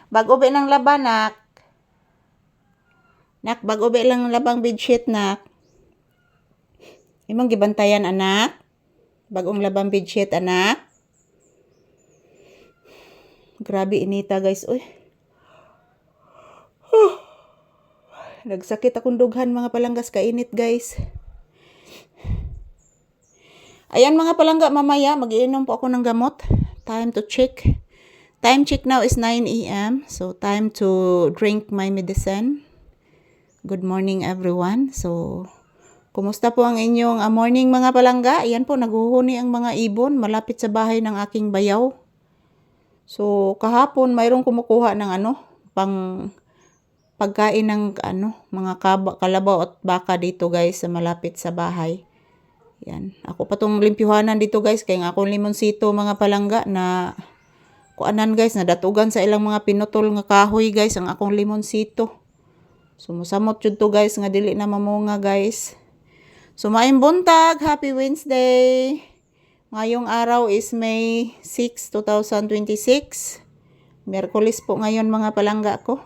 Bag-ubi ng laban, nak. Nak, bag-ubi lang labang bedsheet, nak. Imong gibantayan, anak. Bagong labang bedsheet, anak. Grabe inita, guys. Uy. Nagsakit akong dughan, mga palanggas. Kainit, guys. Ayan, mga palangga, mamaya mag-iinom po ako ng gamot. Time to check. Time check now is 9 a.m. So, time to drink my medicine. Good morning, everyone. So, kumusta po ang inyong morning, mga palangga? Ayan po, naguhuni ang mga ibon malapit sa bahay ng aking bayaw. So, kahapon mayroong kumukuha ng pagkain ng mga kalabaw at baka dito, guys, sa malapit sa bahay. Yan. Ako pa tong limpyuhanan dito, guys, kaya nga akong limonsito, mga palangga, na kuanan, guys, nadatugan sa ilang mga pinutol nga kahoy, guys, ang akong limonsito. Sumusamot yun to, guys, nga dili na mamunga, guys. So, maayong buntag, happy Wednesday. Ngayong araw is May 6, 2026. Miyerkules po ngayon, mga palangga ko.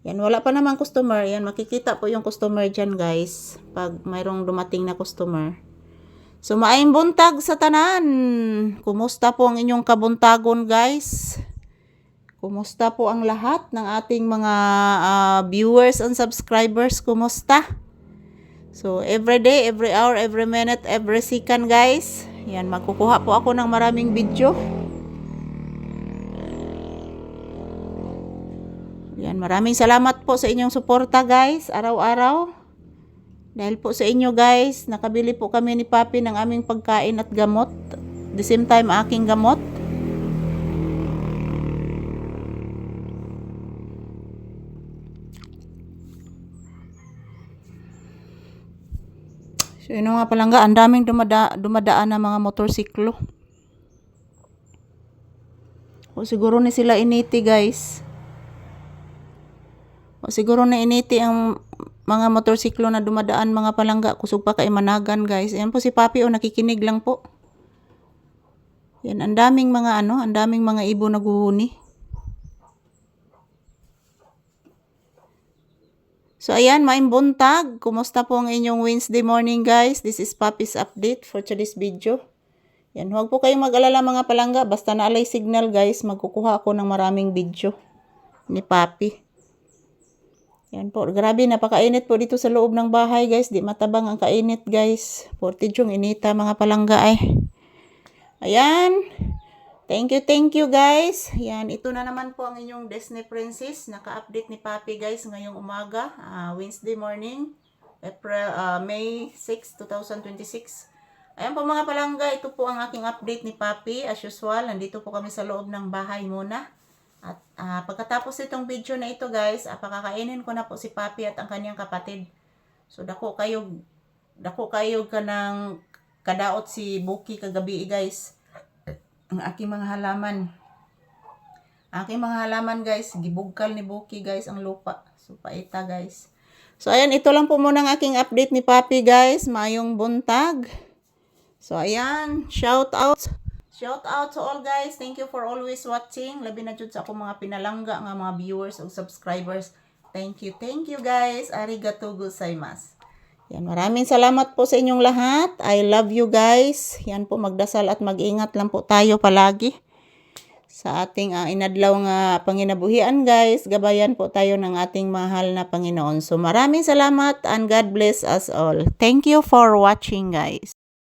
Yan, wala pa naman customer. Yan, makikita po yung customer dyan, guys, pag mayroong dumating na customer. So, maayong buntag sa tanan. Kumusta po ang inyong kabuntagon, guys? Kumusta po ang lahat ng ating mga viewers and subscribers? Kumusta? So, every day, every hour, every minute, every second, guys. Yan, magkukuha po ako ng maraming video. Yan, maraming salamat po sa inyong suporta, guys, araw-araw. Dahil po sa inyo, guys, nakabili po kami ni Papi ng aming pagkain at gamot. The same time, aking gamot. So, yun nga palangga, ang daming dumadaan na mga motorsiklo. O siguro ni sila initi, guys. O siguro na initi ang mga motorsiklo na dumadaan, mga palangga. Kusog pa kay managan, guys. Ayan po si Papi, o nakikinig lang po. Yan, ang daming mga ang daming mga ibon naguhuni. So, ayan, maayong buntag. Kumusta po ang inyong Wednesday morning, guys? This is Papi's update for today's video. Yan, huwag po kayong mag-alala, mga palangga. Basta naalay signal, guys, magkukuha ako ng maraming video ni Papi. Yan po, grabe, napakainit po dito sa loob ng bahay, guys. Di matabang ang kainit, guys. Portidyong inita, mga palangga, ay. Ayan. Thank you, guys. Yan, ito na naman po ang inyong Disney Princess. Naka-update ni Papi, guys, ngayong umaga. Wednesday morning, May 6, 2026. Ayan po, mga palangga, ito po ang aking update ni Papi. As usual, nandito po kami sa loob ng bahay muna. At pagkatapos itong video na ito, guys, pakakainin ko na po si Papi at ang kanyang kapatid. So, dako kayo ka ng kadaot si Buki kagabi, guys. Ang aking mga halaman. Aking mga halaman, guys, gibugkal ni Buki, guys, ang lupa. So, paita, guys. So, ayan, ito lang po muna ang aking update ni Papi, guys. Mayong buntag. So, ayan, shout out to all, guys. Thank you for always watching. Labi na jud sa akong mga pinalangga nga mga viewers o subscribers. Thank you, guys. Arigatou gozaimasu. Yan, maraming salamat po sa inyong lahat. I love you, guys. Yan po, magdasal at mag-ingat lang po tayo palagi sa ating inadlaw nga panginabuhian, guys. Gabayan po tayo ng ating mahal na Panginoon. So, maraming salamat and God bless us all. Thank you for watching, guys.